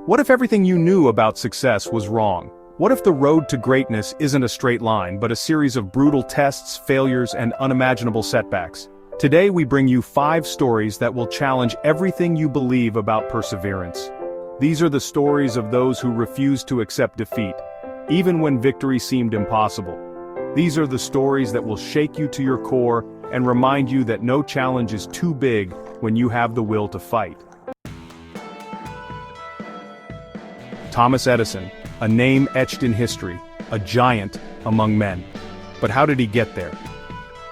What if everything you knew about success was wrong? What if the road to greatness isn't a straight line but a series of brutal tests, failures, and unimaginable setbacks? Today we bring you 5 stories that will challenge everything you believe about perseverance. These are the stories of those who refused to accept defeat, even when victory seemed impossible. These are the stories that will shake you to your core and remind you that no challenge is too big when you have the will to fight. Thomas Edison, a name etched in history, a giant among men. But how did he get there?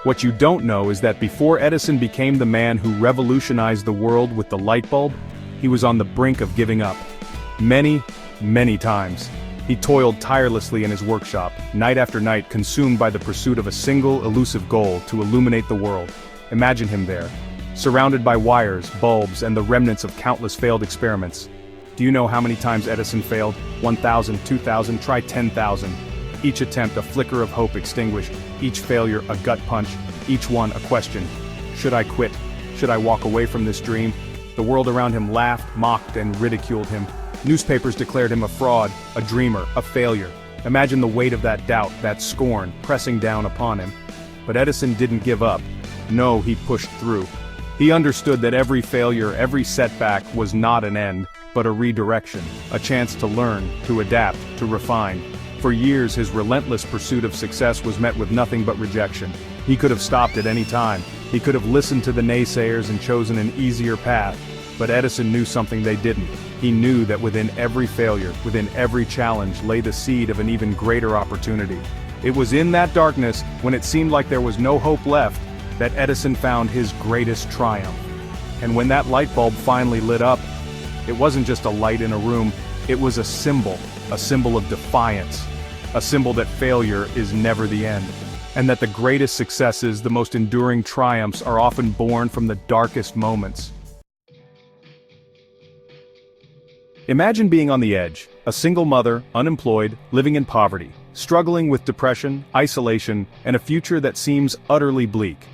What you don't know is that before Edison became the man who revolutionized the world with the light bulb, he was on the brink of giving up. Many times. He toiled tirelessly in his workshop, night after night, consumed by the pursuit of a single elusive goal to illuminate the world. Imagine him there, surrounded by wires, bulbs, and the remnants of countless failed experiments. Do you know how many times Edison failed? 1,000, 2,000, try 10,000. Each attempt a flicker of hope extinguished, each failure a gut punch, each one a question. Should I quit? Should I walk away from this dream? The world around him laughed, mocked, and ridiculed him. Newspapers declared him a fraud, a dreamer, a failure. Imagine the weight of that doubt, that scorn, pressing down upon him. But Edison didn't give up. No, he pushed through. He understood that every failure, every setback was not an end, but a redirection, a chance to learn, to adapt, to refine. For years, his relentless pursuit of success was met with nothing but rejection. He could have stopped at any time. He could have listened to the naysayers and chosen an easier path. But Edison knew something they didn't. He knew that within every failure, within every challenge, lay the seed of an even greater opportunity. It was in that darkness, when it seemed like there was no hope left, that Edison found his greatest triumph. And when that light bulb finally lit up, it wasn't just a light in a room, it was a symbol of defiance, a symbol that failure is never the end, and that the greatest successes, the most enduring triumphs, are often born from the darkest moments. Imagine being on the edge, a single mother, unemployed, living in poverty, struggling with depression, isolation, and a future that seems utterly bleak.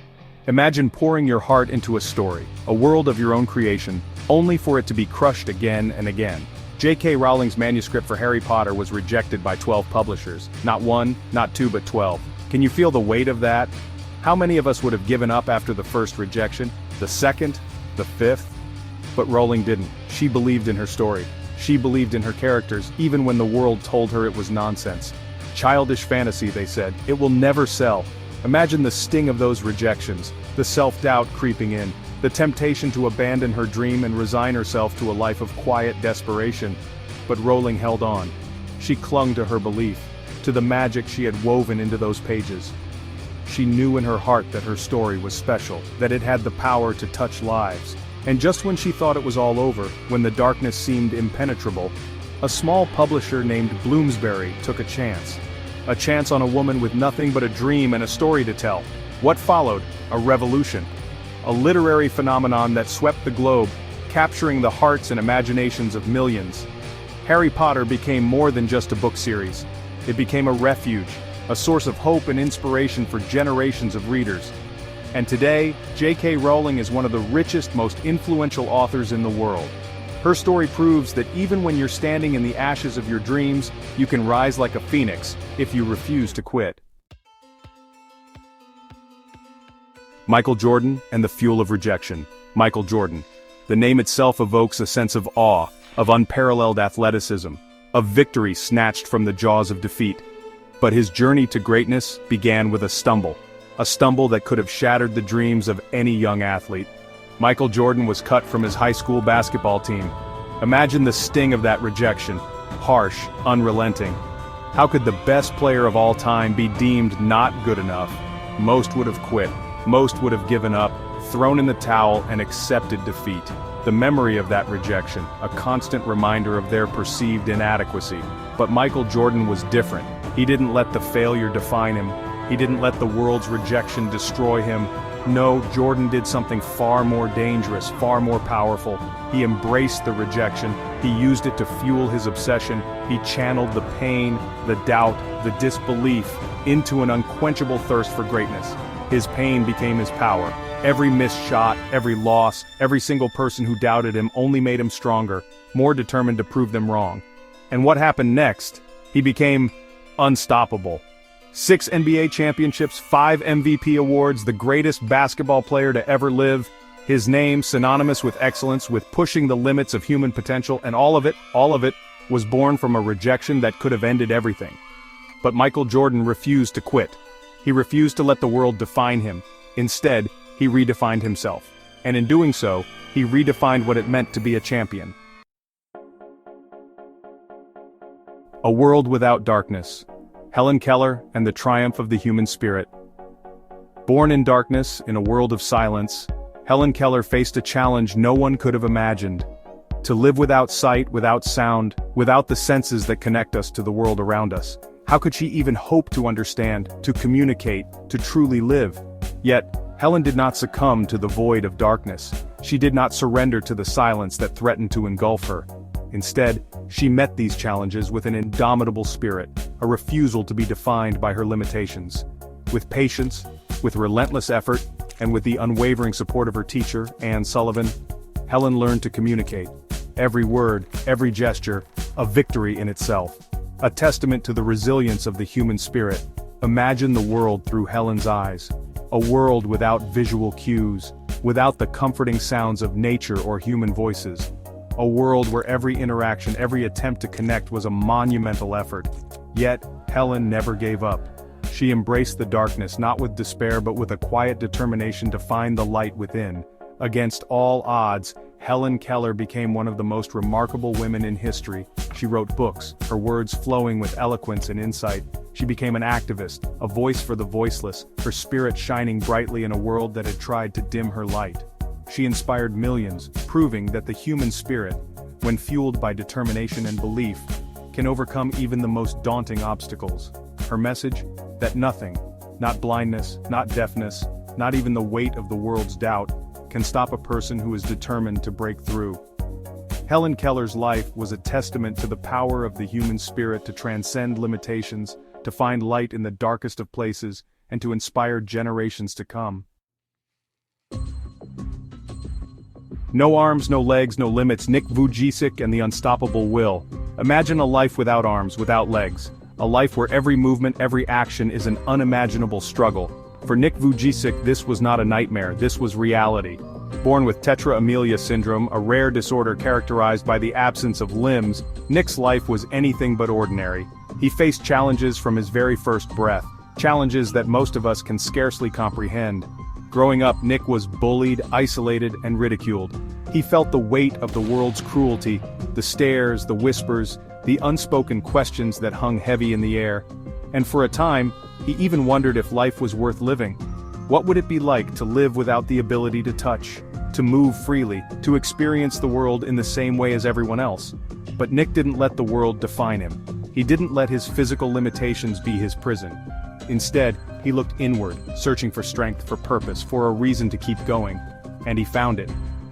Imagine pouring your heart into a story, a world of your own creation, only for it to be crushed again and again. J.K. Rowling's manuscript for Harry Potter was rejected by 12 publishers. Not 1, not 2, but 12. Can you feel the weight of that? How many of us would have given up after the first rejection, the second, the 5th? But Rowling didn't. She believed in her story. She believed in her characters, even when the world told her it was nonsense. Childish fantasy, they said. It will never sell. Imagine the sting of those rejections, the self-doubt creeping in, the temptation to abandon her dream and resign herself to a life of quiet desperation. But Rowling held on. She clung to her belief, to the magic she had woven into those pages. She knew in her heart that her story was special, that it had the power to touch lives. And just when she thought it was all over, when the darkness seemed impenetrable, a small publisher named Bloomsbury took a chance. A chance on a woman with nothing but a dream and a story to tell. What followed? A revolution. A literary phenomenon that swept the globe, capturing the hearts and imaginations of millions. Harry Potter became more than just a book series. It became a refuge, a source of hope and inspiration for generations of readers. And today, J.K. Rowling is one of the richest, most influential authors in the world. Her story proves that even when you're standing in the ashes of your dreams, you can rise like a phoenix, if you refuse to quit. Michael Jordan and the fuel of rejection. Michael Jordan. The name itself evokes a sense of awe, of unparalleled athleticism, of victory snatched from the jaws of defeat. But his journey to greatness began with a stumble that could have shattered the dreams of any young athlete. Michael Jordan was cut from his high school basketball team. Imagine the sting of that rejection, harsh, unrelenting. How could the best player of all time be deemed not good enough? Most would have quit. Most would have given up, thrown in the towel, and accepted defeat. The memory of that rejection, a constant reminder of their perceived inadequacy. But Michael Jordan was different. He didn't let the failure define him. He didn't let the world's rejection destroy him. No, Jordan did something far more dangerous, far more powerful. He embraced the rejection. He used it to fuel his obsession. He channeled the pain, the doubt, the disbelief into an unquenchable thirst for greatness. His pain became his power. Every missed shot, every loss, every single person who doubted him only made him stronger, more determined to prove them wrong. And what happened next? He became unstoppable. 6 NBA championships, 5 MVP awards, the greatest basketball player to ever live. His name synonymous with excellence, with pushing the limits of human potential, and all of it was born from a rejection that could have ended everything. But Michael Jordan refused to quit. He refused to let the world define him. Instead, he redefined himself. And in doing so, he redefined what it meant to be a champion. A world without darkness. Helen Keller and the triumph of the human spirit. Born in darkness, in a world of silence, Helen Keller faced a challenge no one could have imagined. To live without sight, without sound, without the senses that connect us to the world around us. How could she even hope to understand, to communicate, to truly live? Yet, Helen did not succumb to the void of darkness. She did not surrender to the silence that threatened to engulf her. Instead, she met these challenges with an indomitable spirit, a refusal to be defined by her limitations. With patience, with relentless effort, and with the unwavering support of her teacher, Anne Sullivan, Helen learned to communicate. Every word, every gesture, a victory in itself. A testament to the resilience of the human spirit. Imagine the world through Helen's eyes. A world without visual cues, without the comforting sounds of nature or human voices. A world where every interaction, every attempt to connect was a monumental effort. Yet, Helen never gave up. She embraced the darkness not with despair but with a quiet determination to find the light within. Against all odds, Helen Keller became one of the most remarkable women in history. She wrote books, her words flowing with eloquence and insight. She became an activist, a voice for the voiceless, her spirit shining brightly in a world that had tried to dim her light. She inspired millions, proving that the human spirit, when fueled by determination and belief, can overcome even the most daunting obstacles. Her message? That nothing, not blindness, not deafness, not even the weight of the world's doubt, can stop a person who is determined to break through. Helen Keller's life was a testament to the power of the human spirit to transcend limitations, to find light in the darkest of places, and to inspire generations to come. No arms, no legs, no limits. Nick Vujicic and the unstoppable will. Imagine a life without arms, without legs. A life where every movement, every action is an unimaginable struggle. For Nick Vujicic, this was not a nightmare, this was reality. Born with tetra amelia syndrome, a rare disorder characterized by the absence of limbs, Nick's life was anything but ordinary. He faced challenges from his very first breath, challenges that most of us can scarcely comprehend. Growing up, Nick was bullied, isolated, and ridiculed. He felt the weight of the world's cruelty, the stares, the whispers, the unspoken questions that hung heavy in the air. And for a time, he even wondered if life was worth living. What would it be like to live without the ability to touch, to move freely, to experience the world in the same way as everyone else? But Nick didn't let the world define him. He didn't let his physical limitations be his prison. Instead, he looked inward, searching for strength, for purpose, for a reason to keep going. And he found it.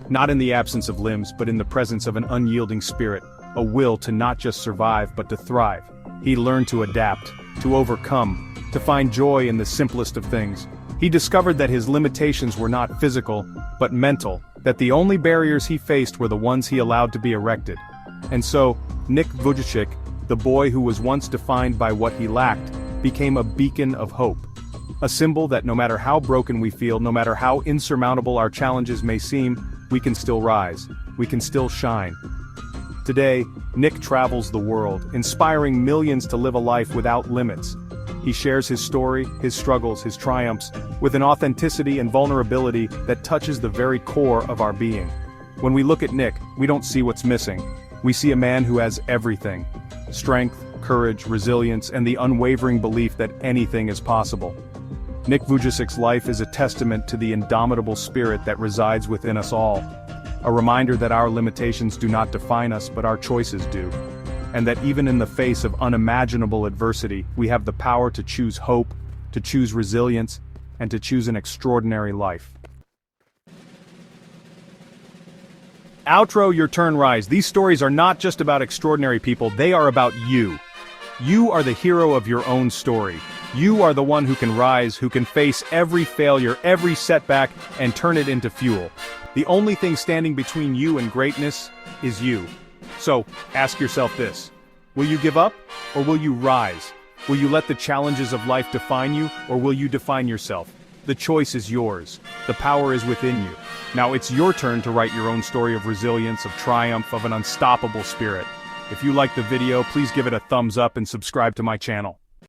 Not in the absence of limbs, but in the presence of an unyielding spirit, a will to not just survive but to thrive. He learned to adapt, to overcome, to find joy in the simplest of things. He discovered that his limitations were not physical, but mental, that the only barriers he faced were the ones he allowed to be erected. And so, Nick Vujicic, the boy who was once defined by what he lacked, became a beacon of hope. A symbol that no matter how broken we feel, no matter how insurmountable our challenges may seem, we can still rise, we can still shine. Today, Nick travels the world, inspiring millions to live a life without limits. He shares his story, his struggles, his triumphs, with an authenticity and vulnerability that touches the very core of our being. When we look at Nick, we don't see what's missing. We see a man who has everything: strength, courage, resilience, and the unwavering belief that anything is possible. Nick Vujicic's life is a testament to the indomitable spirit that resides within us all. A reminder that our limitations do not define us, but our choices do. And that even in the face of unimaginable adversity, we have the power to choose hope, to choose resilience, and to choose an extraordinary life. Outro, your turn, rise. These stories are not just about extraordinary people, they are about you. You are the hero of your own story. You are the one who can rise, who can face every failure, every setback, and turn it into fuel. The only thing standing between you and greatness is you. So, ask yourself this. Will you give up, or will you rise? Will you let the challenges of life define you, or will you define yourself? The choice is yours. The power is within you. Now it's your turn to write your own story of resilience, of triumph, of an unstoppable spirit. If you liked the video, please give it a thumbs up and subscribe to my channel.